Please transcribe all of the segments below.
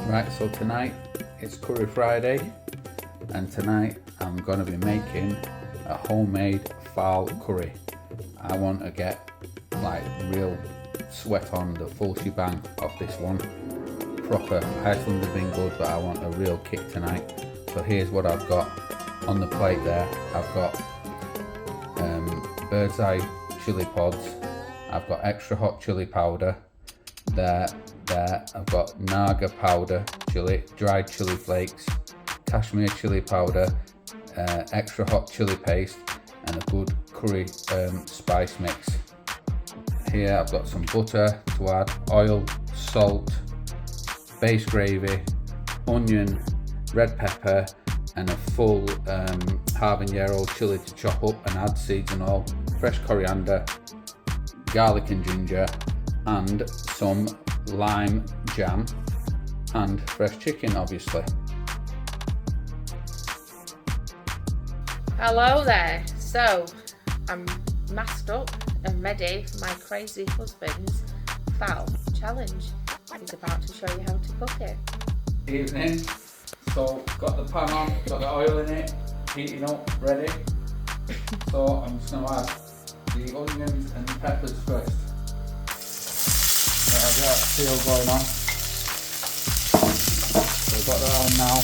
Right, so tonight it's Curry Friday, and tonight I'm going to be making a homemade Phaal curry. I want to get like real sweat on the full shebang of this one. Proper Iceland have been good, but I want a real kick tonight. So here's what I've got on the plate there. I've got bird's eye chili pods. I've got extra hot chili powder. There. I've got naga powder chili, dried chili flakes, cashmere chili powder, extra hot chili paste, and a good curry spice mix. Here I've got some butter to add, oil, salt, base gravy, onion, red pepper, and a full habanero chili to chop up and add seeds and all, fresh coriander, garlic and ginger, and some lime jam, and fresh chicken obviously. Hello there. So I'm masked up and ready for my crazy husband's Phaal challenge. He's about to show you how to cook it. Evening. So got the pan on, got the oil in it, heating up, ready. So I'm just going to add the onions and the peppers first. I've got that seal going on. So we've got that on now.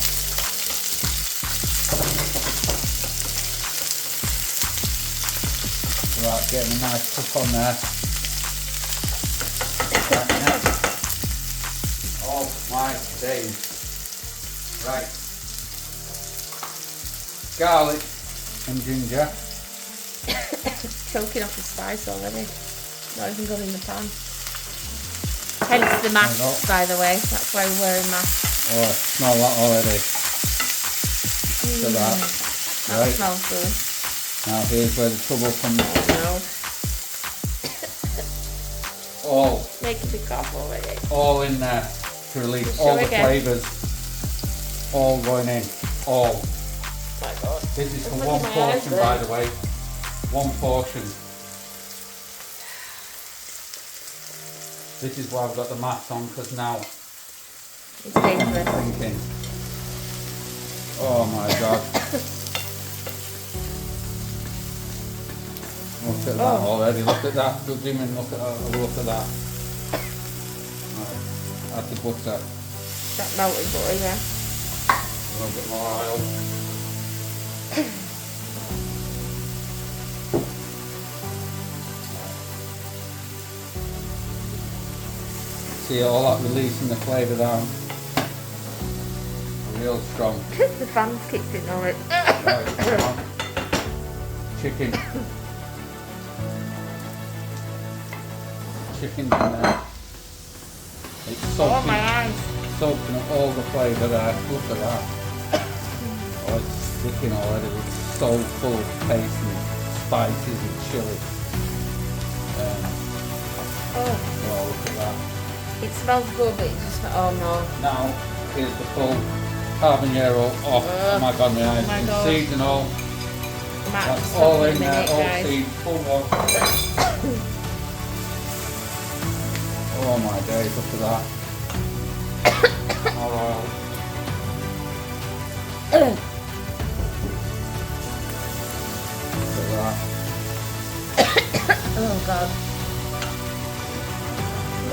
Right, getting a nice cook on there. Right, next. Oh my days. Right. Garlic and ginger. Choking off the spice already. Not even gone in the pan. Hence the masks, by the way. That's why we're wearing masks. Oh, I smell that already. Look at that. That Right. smells good. Now here's where the trouble comes. Oh no. All Making me cough already. all in there to release Just all show the again. flavours. All going in. All. My God. This is for Look one at my eyes portion, there. by the way. One portion. This is why I've got the mask on, because now It's I'm dangerous. thinking. Oh my God. Look at that already. Look at that. Good zoom in. Look at that. Have a look at that. Right. Add the butter. That melted butter, yeah. A little bit more oil. See all that releasing the flavour down. Real strong. The fan's kicked in on it. Right, come on. Chicken. Chicken's in there. It's Oh my soaking, eyes. soaking up all the flavour there. Look at that. Oh, it's sticking already. It's so full of paste and spices and chilli. Oh, look at that. It smells good, but it's just not. Oh no. Now, here's the full habanero. Oh my God, my eyes. Oh my And God. seeds and all. I might have to That's stop all in a in there, minute, all guys. seeds, full one. Oh my days, look at that. More oil. Look at that. Oh God.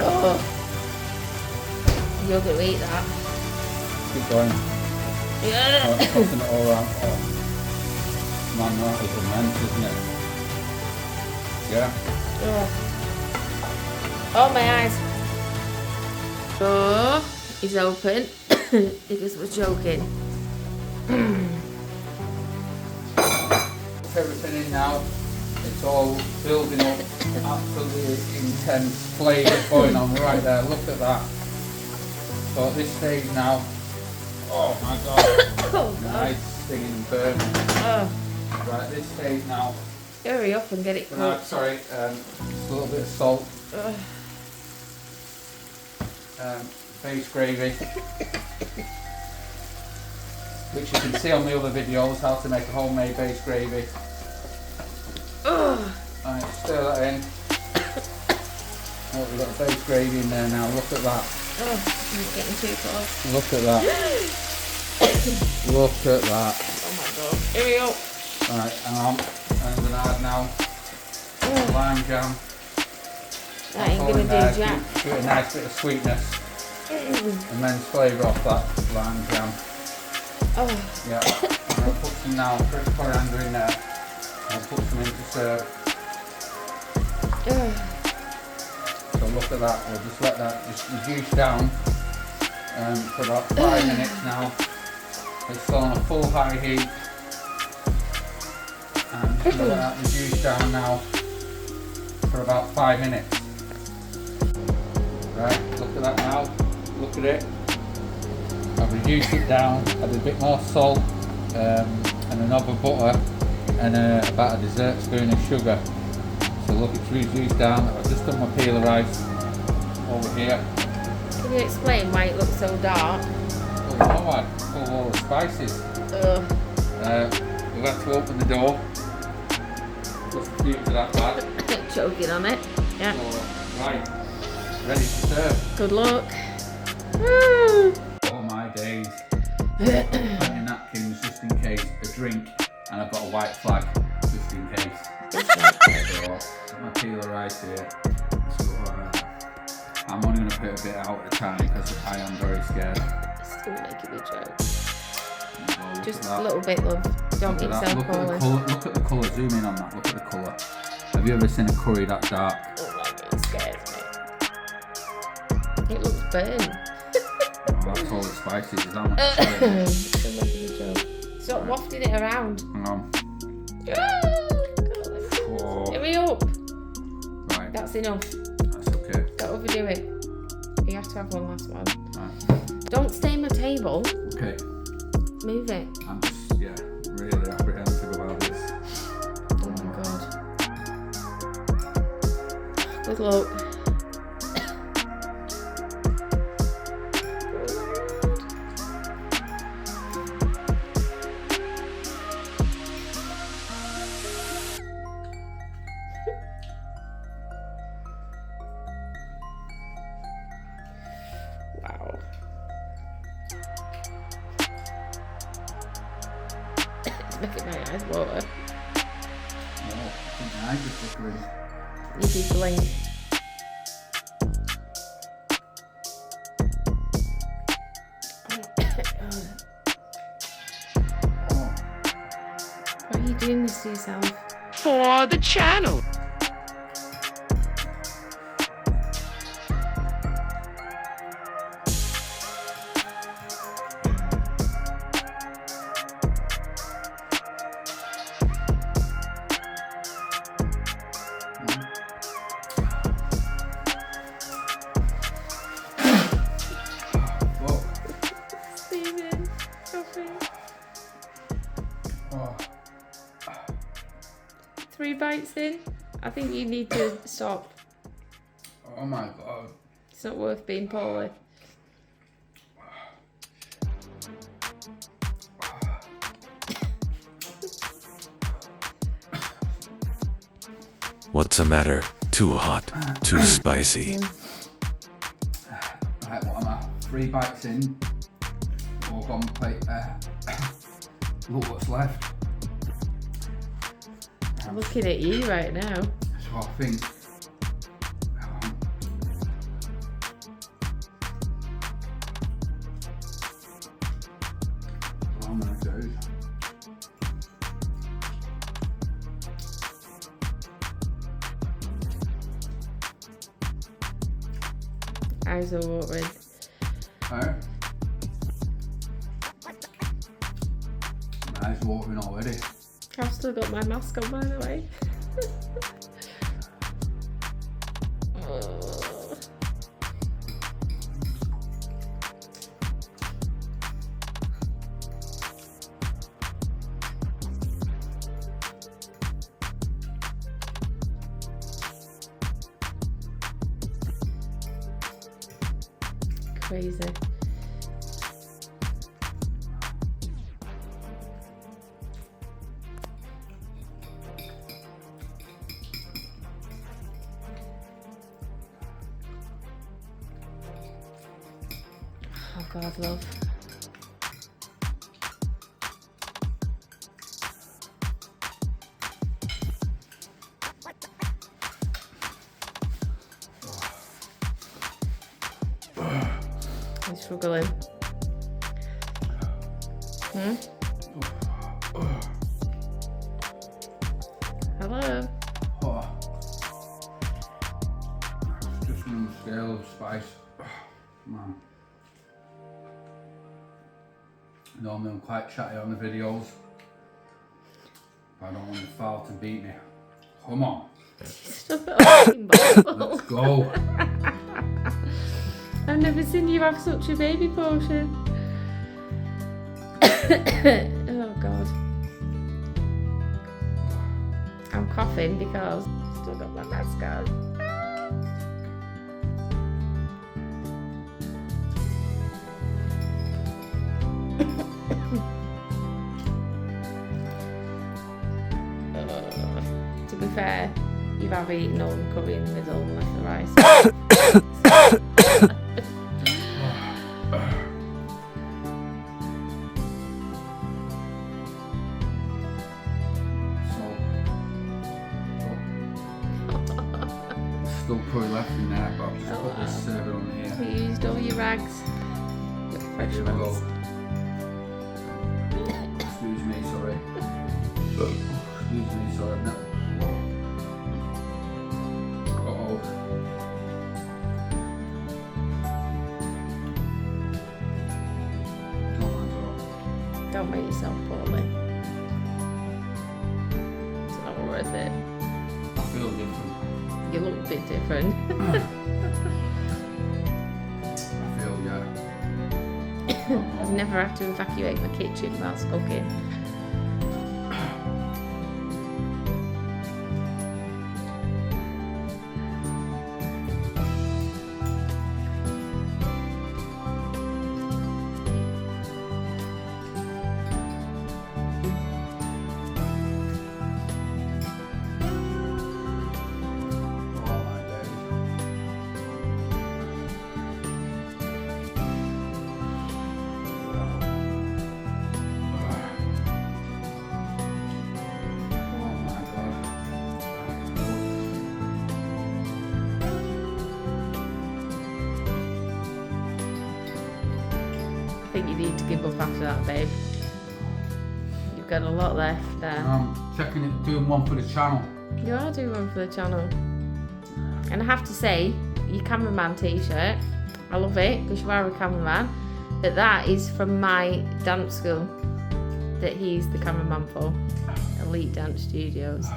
Oh. You're going to eat that. Keep going. Yeah. Oh, tossing it all around. Oh. Man, that is immense, isn't it? Yeah. Oh, my eyes. Door is open because we're joking. Put everything in now. It's all building up. Absolutely intense flavour going on right there. Look at that. So at this stage now, oh my God, Oh God. nice stinging burn. Oh, Right, at this stage now, hurry up and get it no, cooked. sorry, just a little bit of salt, base gravy, which you can see on the other videos, how to make a homemade base gravy. Right, stir that in. Oh, we've got the base gravy in there now, look at that. It's getting too close. Look at that. Look at that. Oh my god. Here we go. Right, hang on. I'm going to add now lime jam. That ain't going to do jack. Give it a nice bit of sweetness. Immense flavour off that lime jam. Oh. Yeah. I'm going to put some now, fresh coriander in there. I'll put some in to serve. So look at that. We'll just let that just reduce down for about 5 minutes now. It's still on a full high heat. And just let that reduce down now for about 5 minutes. Right, look at that now. Look at it. I've reduced it down, added a bit more salt and another butter and about a dessert spoon of sugar. So look, it's reduced down. I've just done my peel of rice over here. Can you explain why it looks so dark? Oh no, I full of all the spices. We've had to open the door. Just a few to that bad. Choking on it. Yeah. So, right, ready to serve. Good luck. Oh my days. Plenty of napkins just in case, a drink, and I've got a white flag just in case. So, got my peel of rice here. So, I'm only going to put a bit out at a time because I am very scared. It's going to make a big joke. So Just a little bit, love. Don't get yourself falling. Look at the colour, zoom in on that, look at the colour. Have you ever seen a curry that dark? Oh my god, it scares me. It looks burnt. That's all the spices, is that much? It's going to make a big joke. Stop wafting it around. Hang on. Hurry up. Right. That's enough. That's okay. Don't overdo it. You have to have one last one. Right. Don't stain my table. Okay. Move it. I'm just, really apprehensive about this. Oh my god. Good luck. Wow. It's making my eyes water. No, I think my eyes are flickering. You did blink. Oh. Why are you doing this to yourself? For the channel. Steven, coffee. Oh. 3 bites in. I think you need to stop. Oh my god. It's not worth being poorly. What's the matter? Too hot, too spicy. Right, what am I? 3 bites in. Walk on plate there. Look what's left. I'm looking at you right now. So I think. Oh my god. Eyes are watering. Right. My eyes are watering already. I've still got my mask on, by the way. Oh. Crazy. God, love. He's struggling. Hello? Oh. Just on the scale of spice. Man. Normally I'm quite chatty on the videos. I don't want the Phaal to beat me. Come on. Still got a fucking bottle. Let's go. I've never seen you have such a baby portion. Oh God. I'm coughing because I've still got my mask on. To be fair, you have eaten all the curry in the middle and left the rice. Still curry left in there, but I've just put this server on here. You used all your rags. Fresh Here we go. ones. Excuse me, sorry. Excuse me, sorry. No. Uh-oh. Don't make yourself poorly. It's not worth it. I feel different. You look a bit different. I feel, yeah. I've never had to evacuate my kitchen whilst cooking. I think you need to give up after that, babe. You've got a lot left there. I'm checking it, doing one for the channel. You are doing one for the channel. And I have to say, your cameraman t-shirt, I love it because you are a cameraman, but that is from my dance school that he's the cameraman for, Elite Dance Studios,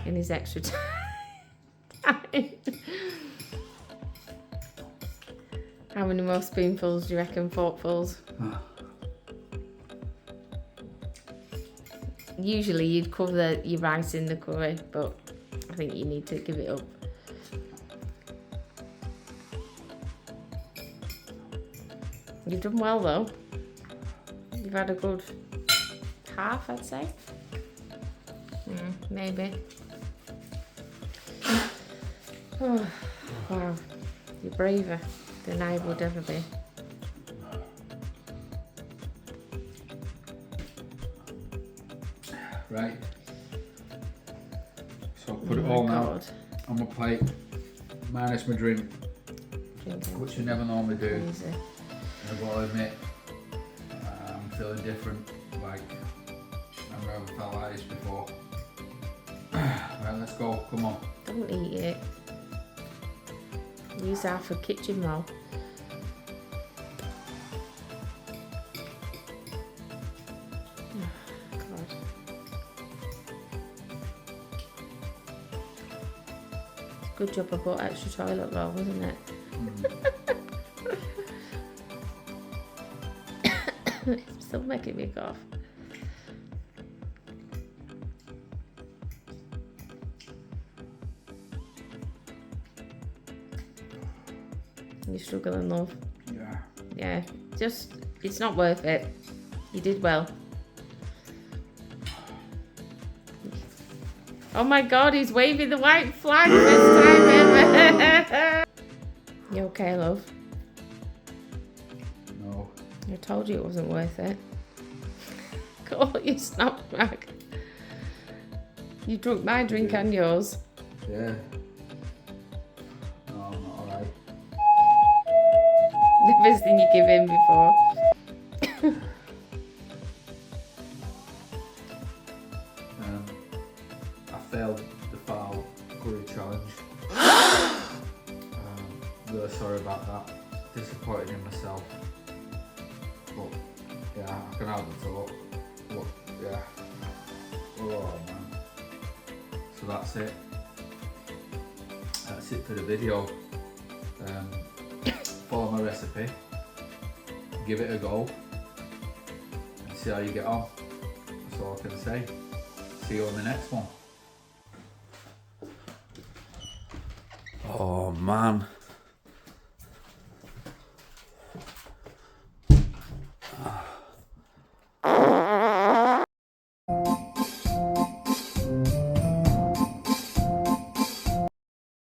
in his extra time. How many more spoonfuls do you reckon? Forkfuls? Usually you'd cover your rice in the curry, but I think you need to give it up. You've done well though. You've had a good half, I'd say. Maybe. Oh, wow. You're braver than I would ever be. Right. So put it Oh my all now God. on my plate, minus my drink, Drinking which I never normally do. crazy. I've got to admit, I'm feeling different. Like I've never felt like this before. Right, let's go. Come on. Don't eat it. Use half a kitchen roll. God. Good job I bought extra toilet roll, wasn't it? It's still making me cough. You're struggling, love. Yeah. Yeah, just, it's not worth it. You did well. Oh my God, he's waving the white flag this time ever. You okay, love? I told you it wasn't worth it. Call you snapback. You drunk my drink and yours. Yeah. No, I'm not alright. Never seen you give in before. I failed the Phaal curry challenge. Really sorry about that. Disappointed in myself. But yeah, I can have the talk. But yeah. Oh man. So that's it. That's it for the video. Follow my recipe. Give it a go. And see how you get on. That's all I can say. See you on the next one. Oh man.